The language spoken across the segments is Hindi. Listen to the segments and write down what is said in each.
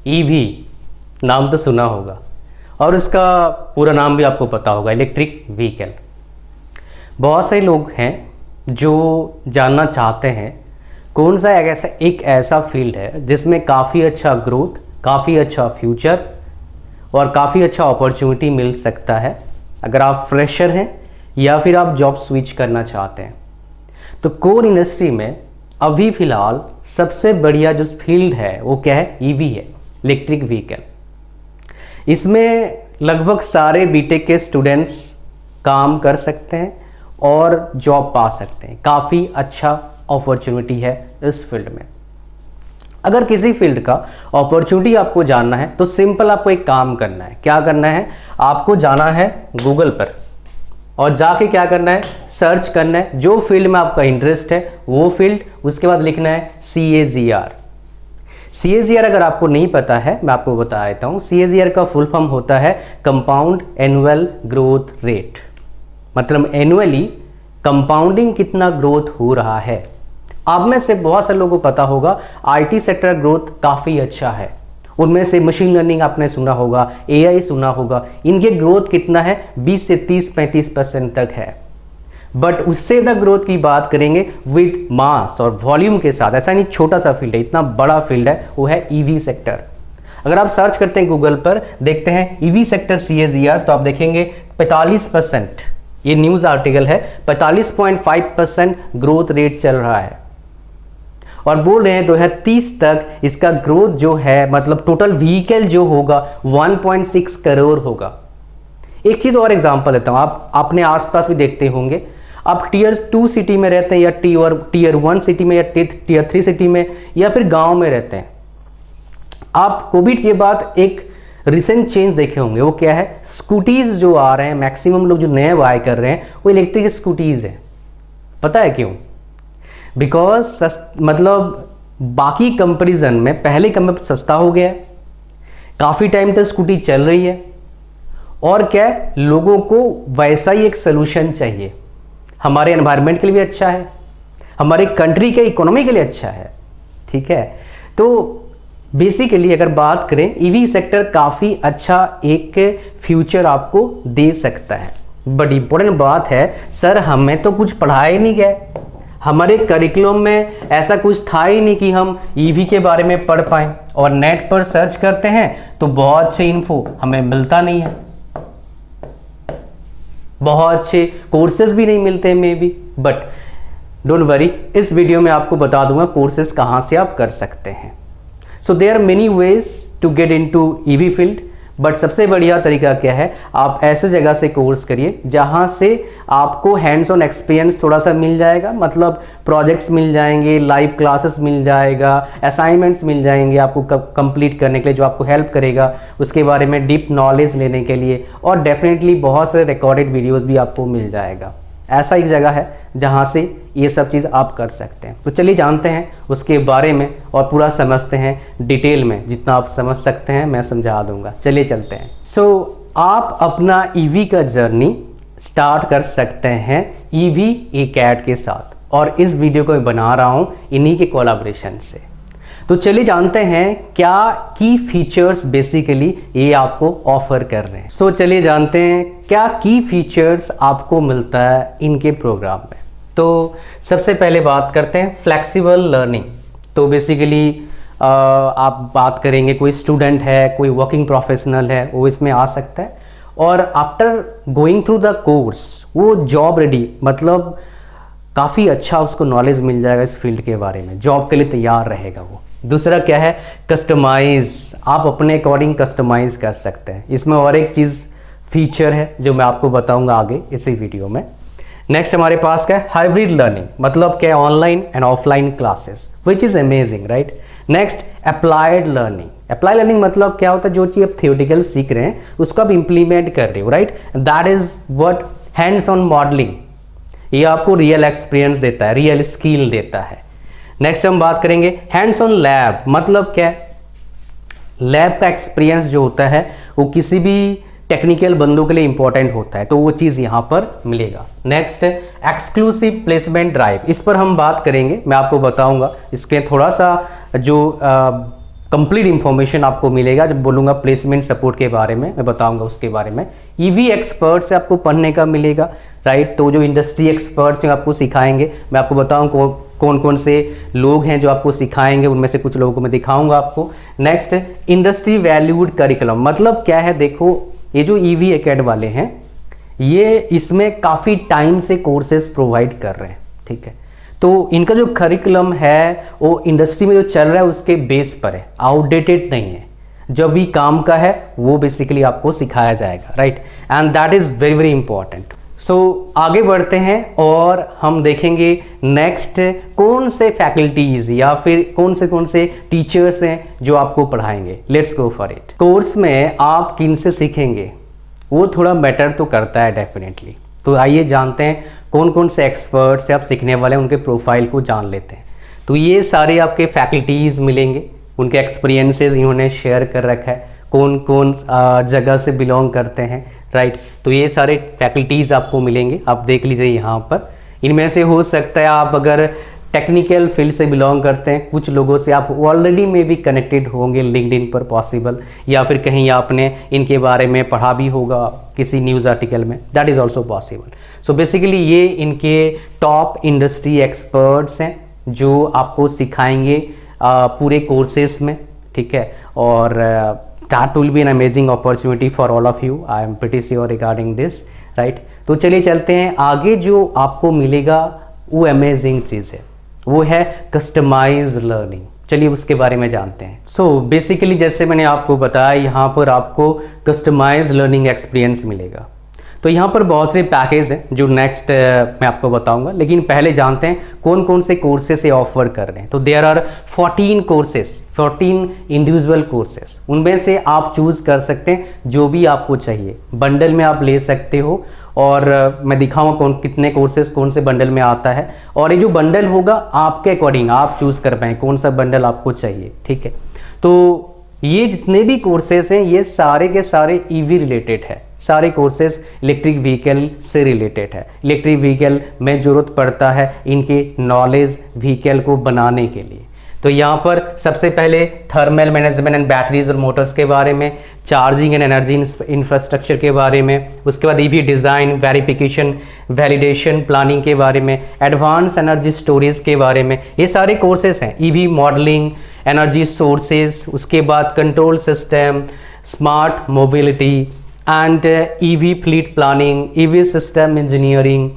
ईवी नाम तो सुना होगा और इसका पूरा नाम भी आपको पता होगा, इलेक्ट्रिक व्हीकल। बहुत से लोग हैं जो जानना चाहते हैं कौन सा एक ऐसा फील्ड है जिसमें काफ़ी अच्छा ग्रोथ, काफ़ी अच्छा फ्यूचर और काफ़ी अच्छा अपॉर्चुनिटी मिल सकता है अगर आप फ्रेशर हैं या फिर आप जॉब स्विच करना चाहते हैं। तो कोर इंडस्ट्री में अभी फ़िलहाल सबसे बढ़िया जो फील्ड है वो क्या है? ईवी है, इलेक्ट्रिक व्हीकल। इसमें लगभग सारे बीटेक के स्टूडेंट्स काम कर सकते हैं और जॉब पा सकते हैं। काफ़ी अच्छा अपॉर्चुनिटी है इस फील्ड में। अगर किसी फील्ड का अपॉर्चुनिटी आपको जानना है तो सिंपल आपको एक काम करना है। क्या करना है? आपको जाना है गूगल पर और जाके क्या करना है? सर्च करना है जो फील्ड में आपका इंटरेस्ट है वो फील्ड, उसके बाद लिखना है CAGR। CAGR अगर आपको नहीं पता है मैं आपको बता देता हूँ। CAGR का फुल फॉर्म होता है कंपाउंड एनुअल ग्रोथ रेट, मतलब एनुअली कंपाउंडिंग कितना ग्रोथ हो रहा है। आप में से बहुत से लोगों को पता होगा IT सेक्टर ग्रोथ काफ़ी अच्छा है। उनमें से मशीन लर्निंग आपने सुना होगा, AI सुना होगा। इनके ग्रोथ कितना है? 20 से 30-35% तक है। बट उससे ज़्यादा ग्रोथ की बात करेंगे विद मास और वॉल्यूम के साथ। ऐसा नहीं छोटा सा फील्ड है, इतना बड़ा फील्ड है, वो है EV सेक्टर। अगर आप सर्च करते हैं गूगल पर, देखते हैं EV सेक्टर CAGR, तो आप देखेंगे 45%, ये न्यूज़ आर्टिकल है, 45.5% ग्रोथ रेट चल रहा है और बोल रहे हैं 2030 तक इसका ग्रोथ जो है, मतलब टोटल व्हीकल जो होगा 1.6 करोड़ होगा। एक चीज़ और एग्जांपल देता हूँ, आप अपने आसपास भी देखते होंगे। आप Tier 2 सिटी में रहते हैं या Tier 1 सिटी में या Tier 3 सिटी में या फिर गांव में रहते हैं। आप कोविड के बाद एक रिसेंट चेंज देखे होंगे, वो क्या है? स्कूटीज़ जो आ रहे हैं, मैक्सिमम लोग जो नए बाय कर रहे हैं वो इलेक्ट्रिक स्कूटीज़ हैं। पता है क्यों? बिकॉज मतलब बाकी कंपेरिजन में पहले कम सस्ता हो गया है, काफ़ी टाइम तक स्कूटी चल रही है और क्या है, लोगों को वैसा ही एक सलूशन चाहिए। हमारे एनवायरनमेंट के लिए भी अच्छा है, हमारे कंट्री के इकोनॉमी के लिए अच्छा है। ठीक है, तो बेसिकली अगर बात करें EV सेक्टर काफ़ी अच्छा एक फ्यूचर आपको दे सकता है। बड़ी इंपॉर्टेंट बात है, सर हमें तो कुछ पढ़ाया ही नहीं गया, हमारे करिकुलम में ऐसा कुछ था ही नहीं कि हम EV के बारे में पढ़ पाएँ। और नेट पर सर्च करते हैं तो बहुत अच्छे इन्फो हमें मिलता नहीं है, बहुत अच्छे कोर्सेज भी नहीं मिलते may be. But don't worry, इस वीडियो में आपको बता दूंगा कोर्सेज कहाँ से आप कर सकते हैं। So there are many ways to get into EV field, but सबसे बढ़िया तरीका क्या है? आप ऐसे जगह से कोर्स करिए जहाँ से आपको हैंड्स ऑन एक्सपीरियंस थोड़ा सा मिल जाएगा, मतलब प्रोजेक्ट्स मिल जाएंगे, लाइव क्लासेस मिल जाएगा, असाइनमेंट्स मिल जाएंगे आपको कंप्लीट करने के लिए, जो आपको हेल्प करेगा उसके बारे में डीप नॉलेज लेने के लिए। और डेफिनेटली बहुत सारे रिकॉर्डेड वीडियोज़ भी आपको मिल जाएगा। ऐसा एक जगह है जहाँ से ये सब चीज़ आप कर सकते हैं। तो चलिए जानते हैं उसके बारे में और पूरा समझते हैं डिटेल में। जितना आप समझ सकते हैं मैं समझा दूंगा। चलिए चलते हैं। सो आप अपना EV का जर्नी स्टार्ट कर सकते हैं EV ACAD के साथ, और इस वीडियो को मैं बना रहा हूँ इन्हीं के कोलैबोरेशन से। तो चलिए जानते हैं क्या की फीचर्स बेसिकली ये आपको ऑफर कर रहे हैं। सो चलिए जानते हैं क्या की फीचर्स आपको मिलता है इनके प्रोग्राम में। तो सबसे पहले बात करते हैं फ्लेक्सिबल लर्निंग। तो बेसिकली आप बात करेंगे, कोई स्टूडेंट है, कोई वर्किंग प्रोफेशनल है, वो इसमें आ सकता है और after going through the course वो जॉब रेडी, मतलब काफ़ी अच्छा उसको नॉलेज मिल जाएगा इस फील्ड के बारे में, जॉब के लिए तैयार रहेगा वो। दूसरा क्या है? कस्टमाइज, आप अपने अकॉर्डिंग कस्टमाइज कर सकते हैं। इसमें और एक चीज़ फीचर है जो मैं आपको बताऊंगा आगे इसी वीडियो में। नेक्स्ट हमारे पास क्या है? हाइब्रिड लर्निंग, मतलब क्या? Online and offline classes, which is amazing, right. Next applied learning. Apply learning मतलब क्या होता है? जो चीज़ आप थियोरेटिकल सीख रहे हैं उसको आप इम्प्लीमेंट कर रहे हो, right. That is what hands on modelling, ये आपको रियल एक्सपीरियंस देता है, रियल स्किल देता है। नेक्स्ट हम बात करेंगे हैंड्स ऑन लैब, मतलब क्या? लैब का एक्सपीरियंस जो होता है वो किसी भी टेक्निकल बंदों के लिए इंपॉर्टेंट होता है, तो वो चीज़ यहाँ पर मिलेगा। नेक्स्ट एक्सक्लूसिव प्लेसमेंट ड्राइव, इस पर हम बात करेंगे, मैं आपको बताऊंगा। इसके थोड़ा सा जो कंप्लीट इन्फॉर्मेशन आपको मिलेगा। जब बोलूँगा प्लेसमेंट सपोर्ट के बारे में मैं बताऊंगा उसके बारे में। ईवी एक्सपर्ट से आपको पढ़ने का मिलेगा, राइट। तो जो इंडस्ट्री एक्सपर्ट्स हैं आपको सिखाएंगे, मैं आपको बताऊँ कौन कौन से लोग हैं जो आपको सिखाएंगे, उनमें से कुछ लोगों को मैं दिखाऊंगा आपको। नेक्स्ट, इंडस्ट्री वैल्यूड करिकुलम, मतलब क्या है, देखो ये जो ईवी एकेड वाले हैं ये इसमें काफ़ी टाइम से कोर्सेज प्रोवाइड कर रहे हैं, ठीक है। तो इनका जो करिकुलम है वो इंडस्ट्री में जो चल रहा है उसके बेस पर है, आउटडेटेड नहीं है। जो भी काम का है वो बेसिकली आपको सिखाया जाएगा, right, and that is very very important. So आगे बढ़ते हैं और हम देखेंगे नेक्स्ट कौन से फैकल्टीज़ या फिर कौन से टीचर्स हैं जो आपको पढ़ाएंगे। Let's go for it. Course में आप किन से सीखेंगे वो थोड़ा मैटर तो करता है डेफिनेटली। तो आइए जानते हैं कौन से एक्सपर्ट्स से आप सीखने वाले हैं, उनके प्रोफाइल को जान लेते हैं। तो ये सारे आपके फैकल्टीज़ मिलेंगे, उनके एक्सपीरियंसेस इन्होंने शेयर कर रखा है, कौन जगह से बिलोंग करते हैं, राइट। तो ये सारे फैकल्टीज़ आपको मिलेंगे, आप देख लीजिए यहाँ पर। इनमें से हो सकता है आप अगर टेक्निकल फील्ड से बिलोंग करते हैं, कुछ लोगों से आप ऑलरेडी में भी कनेक्टेड होंगे लिंक्डइन पर पॉसिबल, या फिर कहीं आपने इनके बारे में पढ़ा भी होगा किसी न्यूज़ आर्टिकल में, that is also possible. So basically ये इनके टॉप इंडस्ट्री एक्सपर्ट्स हैं जो आपको सिखाएंगे पूरे कोर्सेस में, ठीक है। और that will be an amazing opportunity for all of you, I am pretty sure regarding this, right. तो चलिए चलते हैं आगे। जो आपको मिलेगा वो अमेजिंग चीज़ है, वो है कस्टमाइज लर्निंग। चलिए उसके बारे में जानते हैं। सो बेसिकली जैसे मैंने आपको बताया, यहाँ पर आपको कस्टमाइज लर्निंग एक्सपीरियंस मिलेगा। तो यहाँ पर बहुत से पैकेज हैं जो नेक्स्ट मैं आपको बताऊंगा, लेकिन पहले जानते हैं कौन से कोर्सेस ये ऑफर कर रहे हैं। तो there are 14 courses, 14 individual courses. उनमें से आप चूज़ कर सकते हैं जो भी आपको चाहिए, बंडल में आप ले सकते हो। और मैं दिखाऊंगा कितने कोर्सेज कौन से बंडल में आता है, और ये जो बंडल होगा आपके अकॉर्डिंग आप चूज़ कर पाएँ कौन सा बंडल आपको चाहिए, ठीक है। तो ये जितने भी कोर्सेज हैं ये सारे के सारे ईवी रिलेटेड है, सारे कोर्सेज इलेक्ट्रिक व्हीकल से रिलेटेड है। इलेक्ट्रिक व्हीकल में ज़रूरत पड़ता है इनके नॉलेज व्हीकल को बनाने के लिए। तो यहाँ पर सबसे पहले थर्मल मैनेजमेंट एंड बैटरीज और मोटर्स के बारे में, चार्जिंग एंड एनर्जी इंफ्रास्ट्रक्चर के बारे में, उसके बाद EV design, verification, validation, planning के बारे में, एडवांस एनर्जी स्टोरेज के बारे में, ये सारे कोर्सेज हैं। ईवी मॉडलिंग, एनर्जी सोर्सेज, उसके बाद control system, smart mobility and EV fleet planning, EV system engineering,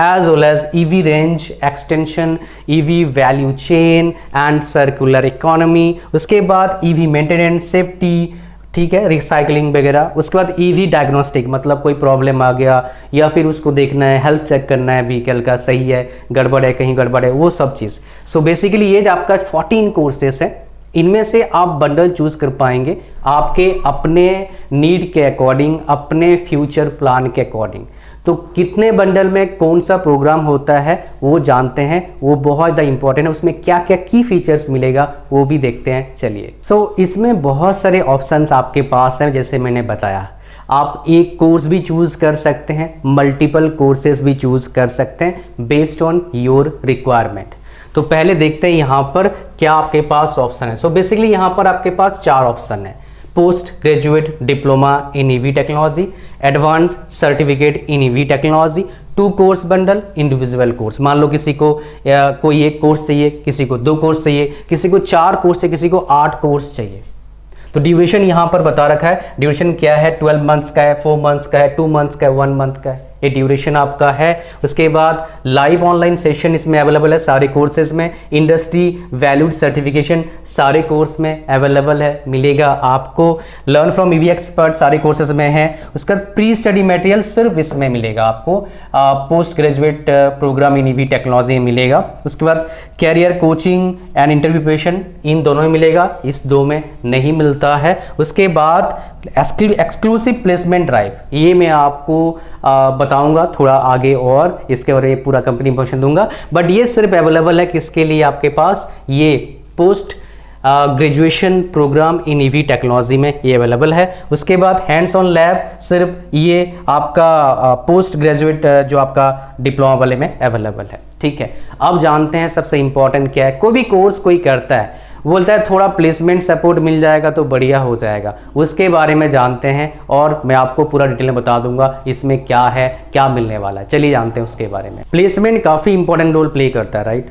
as well as EV range extension, EV value chain and circular economy। उसके बाद EV मेंटेनेंस, सेफ्टी, ठीक है, रिसाइकलिंग वगैरह। उसके बाद EV डायग्नोस्टिक, मतलब कोई प्रॉब्लम आ गया या फिर उसको देखना है, हेल्थ चेक करना है व्हीकल का, सही है, गड़बड़ है, कहीं गड़बड़ है, वो सब चीज़। सो बेसिकली ये आपका 14 कोर्सेस है, इनमें से आप बंडल चूज़ कर पाएंगे आपके अपने नीड के अकॉर्डिंग, अपने फ्यूचर प्लान के अकॉर्डिंग। तो कितने बंडल में कौन सा प्रोग्राम होता है वो जानते हैं, वो बहुत ज़्यादा इंपॉर्टेंट है। उसमें क्या क्या की फीचर्स मिलेगा वो भी देखते हैं, चलिए। सो इसमें बहुत सारे ऑप्शंस आपके पास हैं, जैसे मैंने बताया। आप एक कोर्स भी चूज़ कर सकते हैं, मल्टीपल कोर्सेज भी चूज़ कर सकते हैं बेस्ड ऑन योर रिक्वायरमेंट। तो पहले देखते हैं यहाँ पर क्या आपके पास ऑप्शन है। सो बेसिकली यहाँ पर आपके पास 4 ऑप्शन है। Post graduate diploma in EV technology, advance certificate in EV technology, 2 course bundle, individual course. मान लो किसी को कोई 1 कोर्स चाहिए, किसी को 2 कोर्स चाहिए, किसी को 4 कोर्स चाहिए, किसी को 8 कोर्स चाहिए। तो ड्यूरेशन यहाँ पर बता रखा है, ड्यूरेशन क्या है, 12 मंथ्स का है, 4 मंथ्स का है, 2 मंथ्स का है, 1 मंथ का है, ये ड्यूरेशन आपका है। उसके बाद लाइव ऑनलाइन सेशन इसमें अवेलेबल है सारे कोर्सेज में। इंडस्ट्री वैल्यूड सर्टिफिकेशन सारे कोर्स में अवेलेबल है, मिलेगा आपको। लर्न फ्रॉम ईवी एक्सपर्ट सारे कोर्सेज में है। उसका प्री स्टडी मटेरियल सिर्फ इसमें मिलेगा आपको। Post graduate program in EV technology में मिलेगा। उसके बाद career coaching and interview preparation इन दोनों में मिलेगा, इस 2 में नहीं मिलता है। उसके बाद एक्सक्लूसिव प्लेसमेंट ड्राइव, ये मैं आपको बताऊंगा थोड़ा आगे और इसके बारे में पूरा कंपनी इंफॉर्मेशन दूंगा, बट ये सिर्फ अवेलेबल है किसके लिए, आपके पास ये post graduation programme in EV technology में ये अवेलेबल है। उसके बाद हैंड्स ऑन लैब सिर्फ ये आपका पोस्ट ग्रेजुएट जो आपका डिप्लोमा वाले में अवेलेबल है, ठीक है। अब जानते हैं सबसे इंपॉर्टेंट क्या है। कोई भी कोर्स कोई करता है वो बोलता है थोड़ा प्लेसमेंट सपोर्ट मिल जाएगा तो बढ़िया हो जाएगा। उसके बारे में जानते हैं और मैं आपको पूरा डिटेल में बता दूंगा इसमें क्या है, क्या मिलने वाला है। चलिए जानते हैं उसके बारे में। प्लेसमेंट काफ़ी इंपॉर्टेंट रोल प्ले करता है, राइट।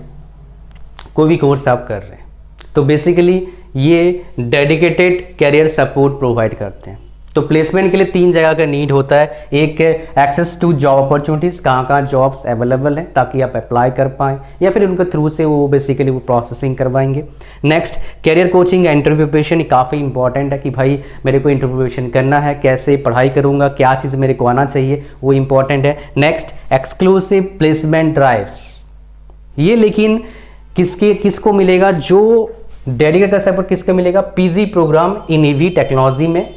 कोई भी कोर्स आप कर रहे हैं तो बेसिकली ये डेडिकेटेड कैरियर सपोर्ट प्रोवाइड करते हैं। तो प्लेसमेंट के लिए 3 जगह का नीड होता है। एक एक्सेस टू जॉब अपॉर्चुनिटीज़, कहाँ कहाँ जॉब्स अवेलेबल हैं ताकि आप अप्लाई कर पाएँ, या फिर उनके थ्रू से वो बेसिकली वो प्रोसेसिंग करवाएंगे। Next career coaching and interview preparation, काफ़ी इंपॉर्टेंट है कि भाई मेरे को इंटरव्यू प्रिपरेशन करना है, कैसे पढ़ाई करूँगा, क्या चीज़ मेरे को आना चाहिए, वो इंपॉर्टेंट है। नेक्स्ट एक्सक्लूसिव प्लेसमेंट ड्राइव्स, ये लेकिन किसको मिलेगा, जो डेडिकेटेड सपोर्ट किसको मिलेगा, PG programme in EV technology में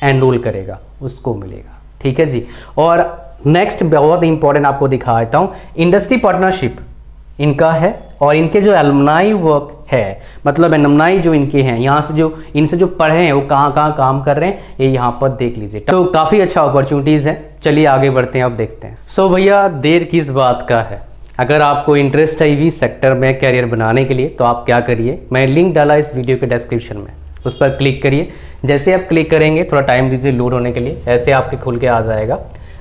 एनरोल करेगा उसको मिलेगा, ठीक है जी। और नेक्स्ट बहुत इंपॉर्टेंट आपको दिखा देता हूँ, इंडस्ट्री पार्टनरशिप इनका है और इनके जो एलुमनाई वर्क है, मतलब एलुमनाई जो इनके हैं यहाँ से, जो इनसे जो पढ़े हैं वो कहाँ कहाँ काम कर रहे हैं, ये यहाँ पर देख लीजिए। तो काफ़ी अच्छा अपॉर्चुनिटीज़ है। चलिए आगे बढ़ते हैं, अब देखते हैं। सो भैया देर किस बात का है, अगर आपको इंटरेस्ट है ईवी सेक्टर में कैरियर बनाने के लिए तो आप क्या करिए, मैं लिंक डाला इस वीडियो के डिस्क्रिप्शन में, उस पर क्लिक करिए। जैसे आप क्लिक करेंगे थोड़ा टाइम दीजिए लोड होने के लिए, ऐसे आपके खुल के आ जाएगा।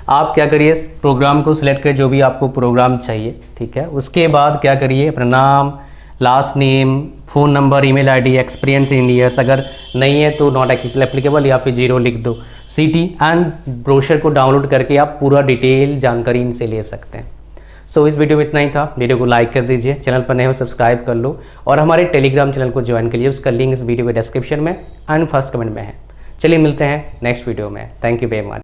आप क्या करिए, प्रोग्राम को सिलेक्ट करिए, जो भी आपको प्रोग्राम चाहिए, ठीक है। उसके बाद क्या करिए, अपना नाम, last name, phone number, email ID, experience in years, अगर नहीं है तो नॉट एप्लीकेबल या फिर 0 लिख दो, सिटी एंड ब्रोशर को डाउनलोड करके आप पूरा डिटेल जानकारी इनसे ले सकते हैं। सो इस वीडियो में इतना ही था। वीडियो को लाइक कर दीजिए, चैनल पर नए हो सब्सक्राइब कर लो और हमारे टेलीग्राम चैनल को ज्वाइन करिए, उसका लिंक इस वीडियो के डिस्क्रिप्शन में एंड फर्स्ट कमेंट में है। चलिए मिलते हैं नेक्स्ट वीडियो में। Thank you very much.